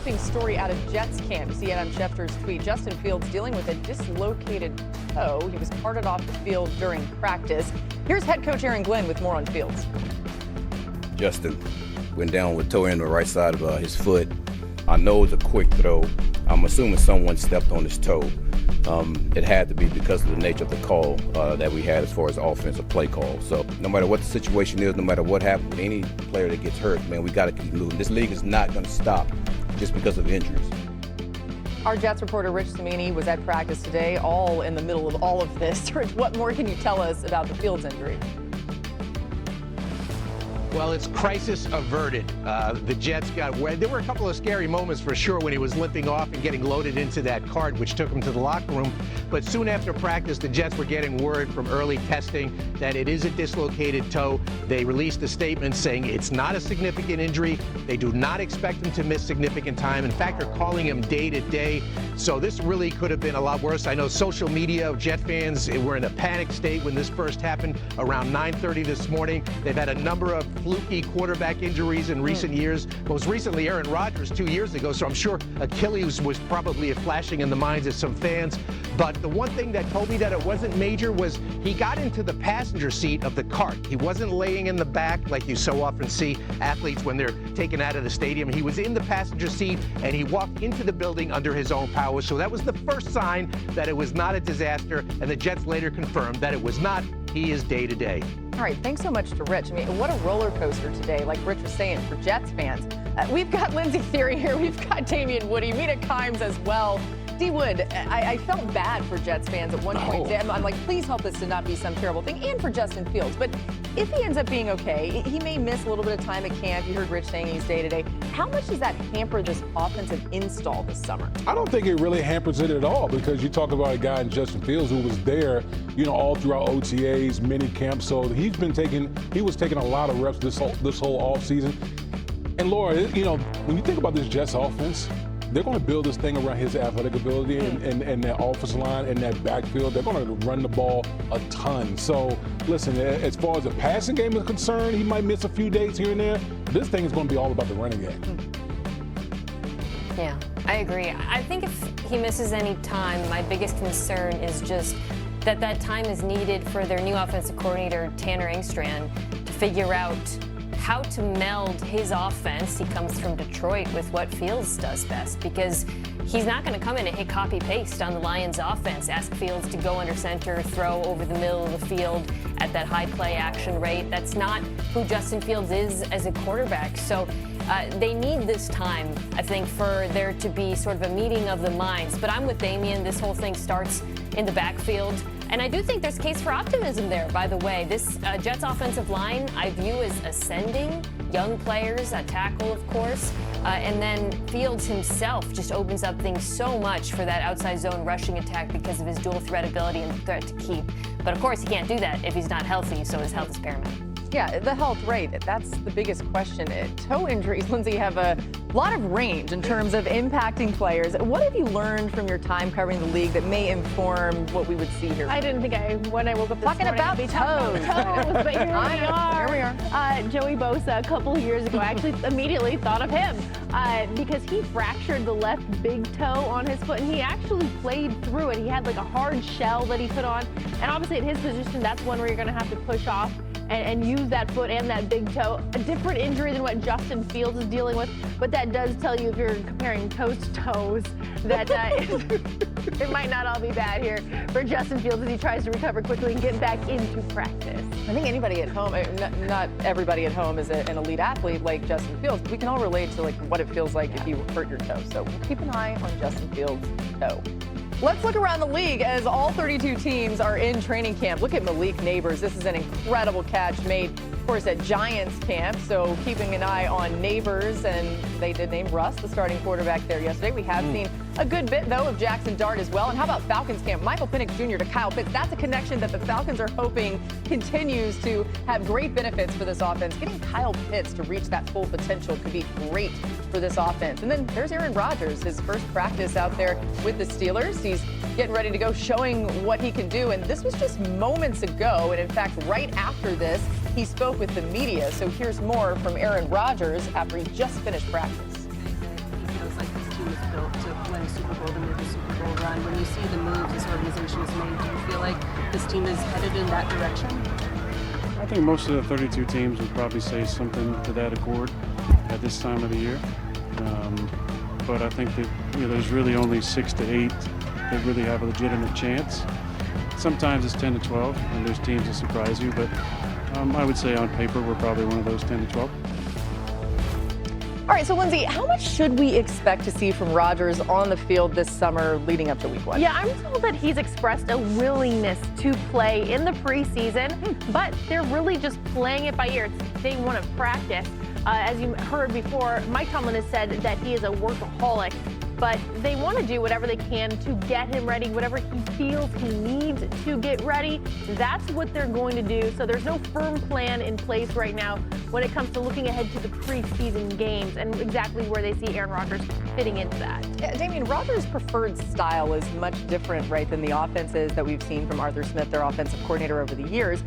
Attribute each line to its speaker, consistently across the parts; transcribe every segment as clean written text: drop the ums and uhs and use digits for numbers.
Speaker 1: interesting story out of Jets camp. You see Adam Schefter's tweet. Justin Fields dealing with a dislocated toe. He was carted off the field during practice. Here's head coach Aaron Glenn with more on Fields.
Speaker 2: Justin went down with toe in the right side of his foot. I know it's a quick throw. I'm assuming someone stepped on his toe. It had to be because of the nature of the call that we had as far as offensive play call. So no matter what the situation is, no matter what happens with any player that gets hurt, man, we got to keep moving. This league is not going to stop just because of injuries.
Speaker 1: Our Jets reporter Rich Cimini was at practice today, all in the middle of all of this. Rich, what more can you tell us about the Fields injury?
Speaker 3: Well, it's crisis averted. The Jets got away. There were a couple of scary moments for sure when he was limping off and getting loaded into that cart, which took him to the locker room. But soon after practice, the Jets were getting word from early testing that it is a dislocated toe. They released a statement saying it's not a significant injury. They do not expect him to miss significant time. In fact, they're calling him day to day. So this really could have been a lot worse. I know social media, Jet fans were in a panic state when this first happened around 9:30 this morning. They've had a number of fluky quarterback injuries in recent years. Most recently, Aaron Rodgers 2 years ago. So I'm sure Achilles was probably flashing in the minds of some fans. But the one thing that told me that it wasn't major was he got into the passenger seat of the cart. He wasn't laying in the back like you so often see athletes when they're taken out of the stadium. He was in the passenger seat and he walked into the building under his own power. So that was the first sign that it was not a disaster. And the Jets later confirmed that it was not. He is day to day.
Speaker 1: All right, thanks so much to Rich. I mean, what a roller coaster today, like Rich was saying, for Jets fans. We've got Lindsey Theory here. We've got Damian Woody, Mina Kimes as well. D. Wood, I felt bad for Jets fans at one point. I'm like, please help this to not be some terrible thing, and for Justin Fields. But if he ends up being okay, he may miss a little bit of time at camp. You heard Rich saying he's day-to-day. How much does that hamper this offensive install this summer? I
Speaker 4: don't think it really hampers it at all, because you talk about a guy in Justin Fields who was there, you know, all throughout OTAs, mini camps. So he was taking a lot of reps this whole offseason. And Laura, you know, when you think about this Jets offense, they're going to build this thing around his athletic ability and that offensive line and that backfield. They're going to run the ball a ton. So, listen, as far as the passing game is concerned, he might miss a few days here and there. This thing is going to be all about the running game.
Speaker 5: Yeah, I agree. I think if he misses any time, my biggest concern is just that time is needed for their new offensive coordinator, Tanner Engstrand, to figure out how to meld his offense. He comes from Detroit with what Fields does best, because he's not going to come in and hit copy-paste on the Lions offense, ask Fields to go under center, throw over the middle of the field at that high play action rate. That's not who Justin Fields is as a quarterback. So they need this time, I think, for there to be sort of a meeting of the minds. But I'm with Damian. This whole thing starts in the backfield. And I do think there's case for optimism there, by the way. This Jets offensive line I view as ascending. Young players, a tackle, of course. And then Fields himself just opens up things so much for that outside zone rushing attack because of his dual threat ability and threat to keep. But, of course, he can't do that if he's not healthy, so his health is paramount.
Speaker 1: Yeah, the health rate, that's the biggest question. Toe injuries, Lindsey, have a lot of range in terms of impacting players. What have you learned from your time covering the league that may inform what we would see here?
Speaker 6: I didn't think when I woke up this
Speaker 1: talking
Speaker 6: morning,
Speaker 1: about toes.
Speaker 6: But here we are.
Speaker 1: Here we are.
Speaker 6: Joey Bosa, a couple of years ago, I actually immediately thought of him because he fractured the left big toe on his foot, and he actually played through it. He had like a hard shell that he put on, and obviously at his position, that's one where you're going to have to push off and use that foot and that big toe. A different injury than what Justin Fields is dealing with, but that does tell you, if you're comparing toes to toes, that it might not all be bad here for Justin Fields as he tries to recover quickly and get back into practice.
Speaker 1: I think anybody at home, not everybody at home is an elite athlete like Justin Fields, but we can all relate to like what it feels like if you hurt your toe. So keep an eye on Justin Fields' toe. Let's look around the league as all 32 teams are in training camp. Look at Malik Neighbors. This is an incredible catch made, of course, at Giants camp. So keeping an eye on Neighbors, and they did name Russ the starting quarterback there yesterday. We have seen a good bit, though, of Jackson Dart as well. And how about Falcons camp? Michael Penix Jr. to Kyle Pitts. That's a connection that the Falcons are hoping continues to have great benefits for this offense. Getting Kyle Pitts to reach that full potential could be great for this offense. And then there's Aaron Rodgers, his first practice out there with the Steelers. He's getting ready to go, showing what he can do. And this was just moments ago. And in fact, right after this, he spoke with the media. So here's more from Aaron Rodgers after he just finished practice.
Speaker 7: He feels like this the Super Bowl to make a Super Bowl run. When you see the moves this organization has made, do you feel like this team is headed in that direction?
Speaker 8: I think most of the 32 teams would probably say something to that accord at this time of the year. But I think that there's really only 6 to 8 that really have a legitimate chance. Sometimes it's 10 to 12, and there's teams that surprise you. But I would say on paper we're probably one of those 10 to 12.
Speaker 1: All right, so Lindsay, how much should we expect to see from Rodgers on the field this summer leading up to week 1?
Speaker 6: Yeah, I'm told that he's expressed a willingness to play in the preseason, but they're really just playing it by ear. It's day 1 of practice. As you heard before, Mike Tomlin has said that he is a workaholic, but they want to do whatever they can to get him ready, whatever he feels he needs to get ready. That's what they're going to do. So there's no firm plan in place right now when it comes to looking ahead to the preseason games and exactly where they see Aaron Rodgers fitting into that.
Speaker 1: Yeah, Damien, Rodgers' preferred style is much different, right, than the offenses that we've seen from Arthur Smith, their offensive coordinator, over the years.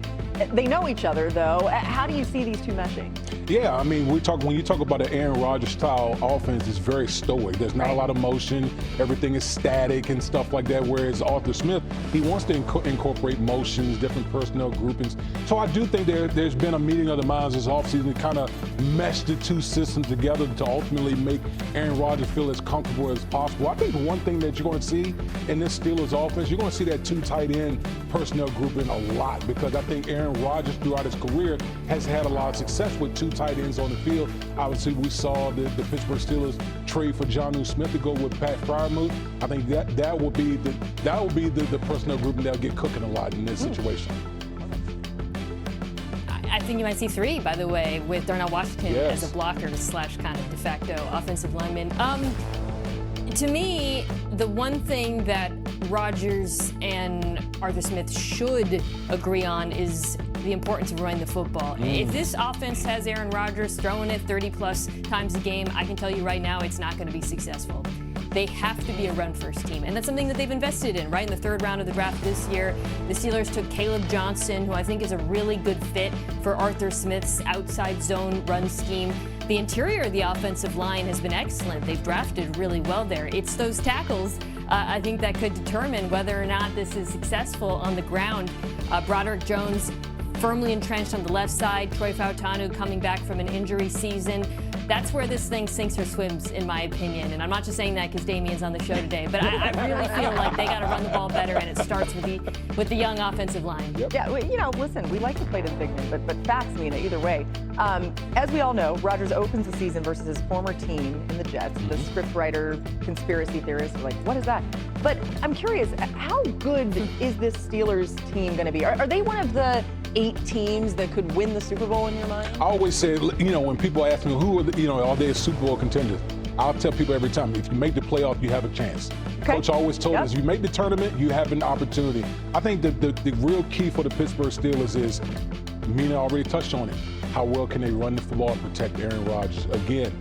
Speaker 1: They know each other, though. How do you see these two meshing?
Speaker 4: Yeah, I mean, when you talk about an Aaron Rodgers style offense, it's very stoic. There's not a lot of motion. Everything is static and stuff like that. Whereas Arthur Smith, he wants to incorporate motions, different personnel groupings. So I do think there's been a meeting of the minds this offseason to kind of mesh the two systems together to ultimately make Aaron Rodgers feel as comfortable as possible. I think one thing that you're going to see in this Steelers offense, you're going to see that 2 tight end personnel grouping a lot, because I think Aaron Rodgers throughout his career has had a lot of success with 2 tight ends on the field. Obviously, we saw the Pittsburgh Steelers trade for Jonnu Smith to go with Pat Freiermuth. I think that will be the personnel grouping that'll get cooking a lot in this situation.
Speaker 5: I think you might see 3, by the way, with Darnell Washington
Speaker 4: Yes.
Speaker 5: as a blocker / kind of de facto offensive lineman. To me, the one thing that Rodgers and Arthur Smith should agree on is the importance of running the football. If this offense has Aaron Rodgers throwing it 30-plus times a game, I can tell you right now it's not going to be successful. They have to be a run-first team, and that's something that they've invested in, right? In the 3rd round of the draft this year, the Steelers took Caleb Johnson, who I think is a really good fit for Arthur Smith's outside zone run scheme. The interior of the offensive line has been excellent. They've drafted really well there. It's those tackles, I think, that could determine whether or not this is successful on the ground. Broderick Jones firmly entrenched on the left side. Troy Fautanu coming back from an injury season. That's where this thing sinks or swims, in my opinion. And I'm not just saying that because Damien's on the show today, but I really feel like they got to run the ball better, and it starts with the young offensive line.
Speaker 4: Yep.
Speaker 1: Yeah, listen, we like to play to ignorant, but facts mean it either way. As we all know, Rodgers opens the season versus his former team in the Jets. The scriptwriter, conspiracy theorists are like, what is that? But I'm curious, how good is this Steelers team going to be? Are they one of the 8 teams that could win the Super Bowl in your mind?
Speaker 4: I always say, when people ask me who are they Super Bowl contenders, I'll tell people every time, if you make the playoff, you have a chance.
Speaker 1: Okay.
Speaker 4: Coach always told us, if you make the tournament, you have an opportunity. I think the real key for the Pittsburgh Steelers is, Mina already touched on it, how well can they run the football and protect Aaron Rodgers? Again,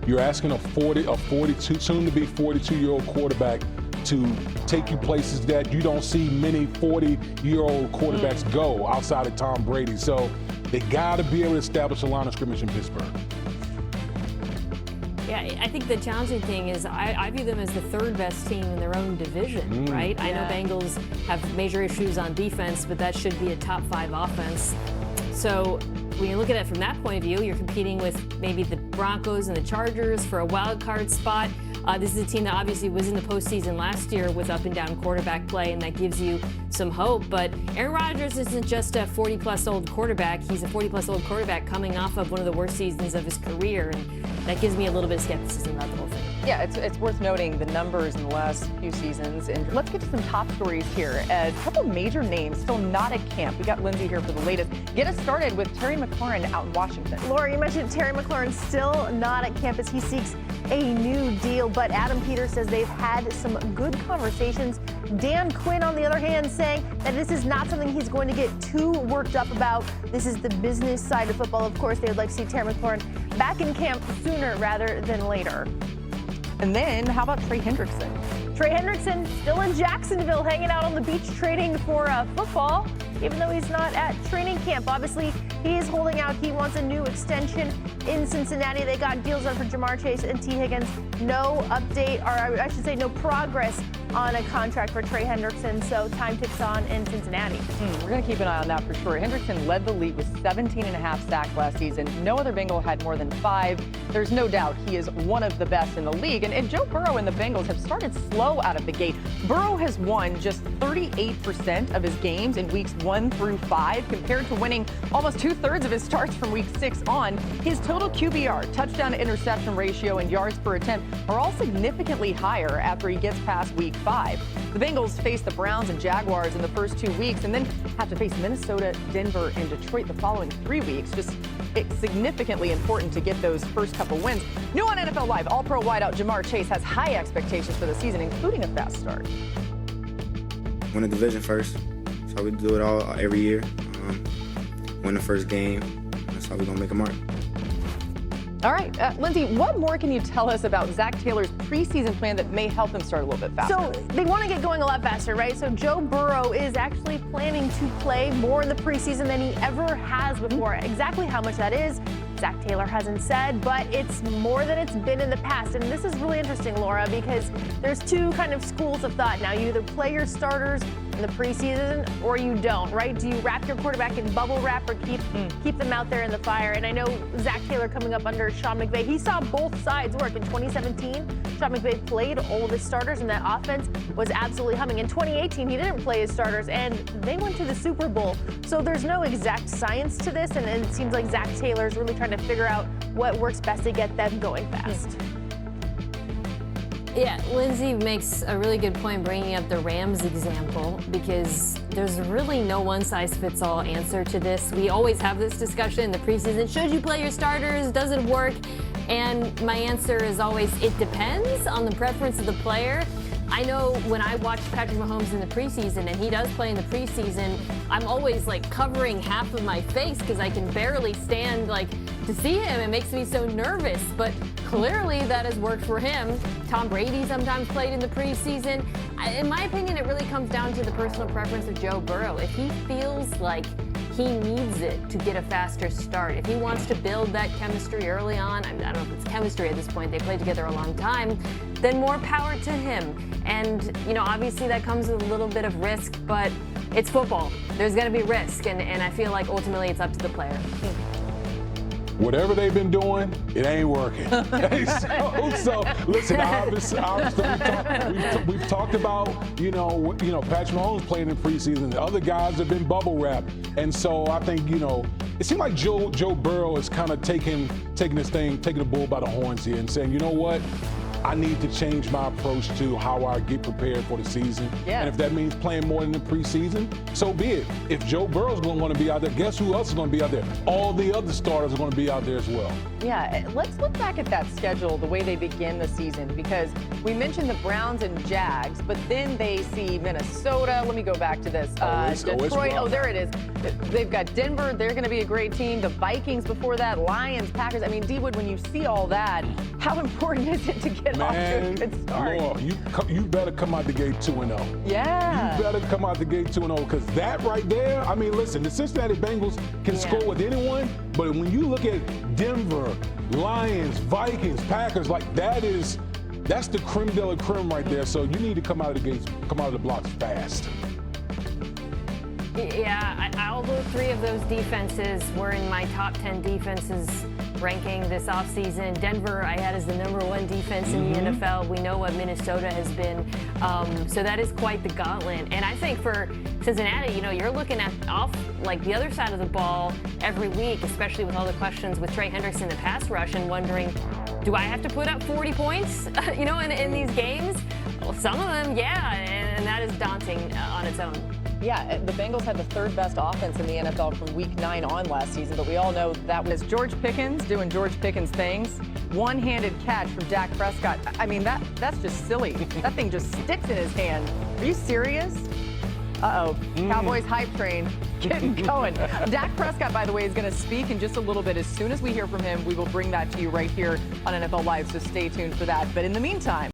Speaker 4: you're asking a 42, soon to be 42-year-old quarterback to take you places that you don't see many 40-year-old quarterbacks go outside of Tom Brady. So they got to be able to establish a line of scrimmage in Pittsburgh.
Speaker 5: Yeah, I think the challenging thing is I view them as the 3rd best team in their own division, right? I know Bengals have major issues on defense, but that should be a top 5 offense. So when you look at it from that point of view, you're competing with maybe the Broncos and the Chargers for a wild card spot. This is a team that obviously was in the postseason last year with up and down quarterback play, and that gives you some hope. But Aaron Rodgers isn't just a 40-plus old quarterback. He's a 40-plus old quarterback coming off of one of the worst seasons of his career, and that gives me a little bit of skepticism about the whole thing.
Speaker 1: Yeah, it's worth noting the numbers in the last few seasons. And let's get to some top stories here. A couple major names still not at camp. We got Lindsay here for the latest. Get us started with Terry McLaurin out in Washington.
Speaker 6: Laura, you mentioned Terry McLaurin still not at camp as he seeks a new deal, but Adam Peters says they've had some good conversations. Dan Quinn, on the other hand, saying that this is not something he's going to get too worked up about. This is the business side of football. Of course, they would like to see Terry McLaurin back in camp sooner rather than later.
Speaker 1: And then, how about Trey Hendrickson?
Speaker 6: Trey Hendrickson still in Jacksonville, hanging out on the beach trading for football, even though he's not at training camp. Obviously, he is holding out. He wants a new extension in Cincinnati. They got deals done for Jamar Chase and T. Higgins. No update, or I should say no progress on a contract for Trey Hendrickson, so time ticks on in Cincinnati.
Speaker 1: We're going to keep an eye on that for sure. Hendrickson led the league with 17.5 sacks last season. No other Bengal had more than 5. There's no doubt he is one of the best in the league. And Joe Burrow and the Bengals have started slow out of the gate. Burrow has won just 38% of his games in weeks 1 through 5, compared to winning almost 2/3 of his starts from week 6 on. His total QBR, touchdown to interception ratio, and yards per attempt are all significantly higher after he gets past week 5. The Bengals face the Browns and Jaguars in the first 2 weeks and then have to face Minnesota, Denver, and Detroit the following 3 weeks. It's significantly important to get those first couple wins. New on NFL Live, All-Pro wideout Jamar Chase has high expectations for the season, including a fast start.
Speaker 9: Win the division first. That's how we do it all every year. Win the first game. That's how we're going to make a mark.
Speaker 1: All right, Lindsay, what more can you tell us about Zach Taylor's preseason plan that may help him start a little bit faster?
Speaker 6: So they want to get going a lot faster, right? So Joe Burrow is actually planning to play more in the preseason than he ever has before. Exactly how much that is, Zach Taylor hasn't said, but it's more than it's been in the past. And this is really interesting, Laura, because there's 2 kind of schools of thought. Now, you either play your starters in the preseason or you don't, right? Do you wrap your quarterback in bubble wrap or keep them out there in the fire? And I know Zach Taylor coming up under Sean McVay, he saw both sides work. In 2017, Sean McVay played all of his starters, and that offense was absolutely humming. In 2018, he didn't play his starters, and they went to the Super Bowl. So there's no exact science to this, and it seems like Zach Taylor is really trying to figure out what works best to get them going fast.
Speaker 5: Yeah, Lindsay makes a really good point bringing up the Rams example, because there's really no one-size-fits-all answer to this. We always have this discussion in the preseason. Should you play your starters? Does it work? And my answer is always, it depends on the preference of the player. I know when I watch Patrick Mahomes in the preseason, and he does play in the preseason, I'm always like covering half of my face because I can barely stand to see him. It makes me so nervous, but clearly that has worked for him. Tom Brady sometimes played in the preseason. In my opinion, it really comes down to the personal preference of Joe Burrow. If he feels like he needs it to get a faster start, if he wants to build that chemistry early on, I don't know if it's chemistry at this point, they played together a long time, then more power to him. And, obviously that comes with a little bit of risk, but it's football. There's going to be risk, and I feel like ultimately it's up to the player.
Speaker 4: Whatever they've been doing, it ain't working. so listen, obviously we've talked about, Patrick Mahomes playing in preseason. The other guys have been bubble wrapped. And so I think, it seemed like Joe Burrow is kind of taking the bull by the horns here and saying, you know what? I need to change my approach to how I get prepared for the season. Yeah. And if that means playing more in the preseason, so be it. If Joe Burrow's going to want to be out there, guess who else is going to be out there? All the other starters are going to be out there as well.
Speaker 1: Yeah, let's look back at that schedule, the way they begin the season, because we mentioned the Browns and Jags, but then they see Minnesota. Let me go back to this. Detroit. Oh, there it is. They've got Denver. They're going to be a great team. The Vikings before that, Lions, Packers. I mean, D-Wood, when you see all that, how important is it to get off to a good start?
Speaker 4: Laura, you better come out the gate 2-0.
Speaker 1: Yeah.
Speaker 4: You better come out the gate 2-0, because that right there, I mean, listen, the Cincinnati Bengals can score with anyone, but when you look at Denver, Lions, Vikings, Packers, that's the creme de la creme right there. So you need to come out of the gates, come out of the blocks fast.
Speaker 5: Yeah, all 3 of those defenses were in my top 10 defenses ranking this offseason. Denver I had as the #1 defense in the NFL. We know what Minnesota has been. So that is quite the gauntlet. And I think for Cincinnati, you're looking at the other side of the ball every week, especially with all the questions with Trey Hendrickson in the pass rush, and wondering, do I have to put up 40 points, in these games? Well, some of them, yeah, and that is daunting on its own.
Speaker 1: Yeah, the Bengals had the 3rd best offense in the NFL from week 9 on last season, but we all know that was George Pickens doing George Pickens things. One-handed catch from Dak Prescott. I mean, that's just silly. That thing just sticks in his hand. Are you serious? Uh-oh. Cowboys hype train getting going. Dak Prescott, by the way, is going to speak in just a little bit. As soon as we hear from him, we will bring that to you right here on NFL Live, so stay tuned for that. But in the meantime,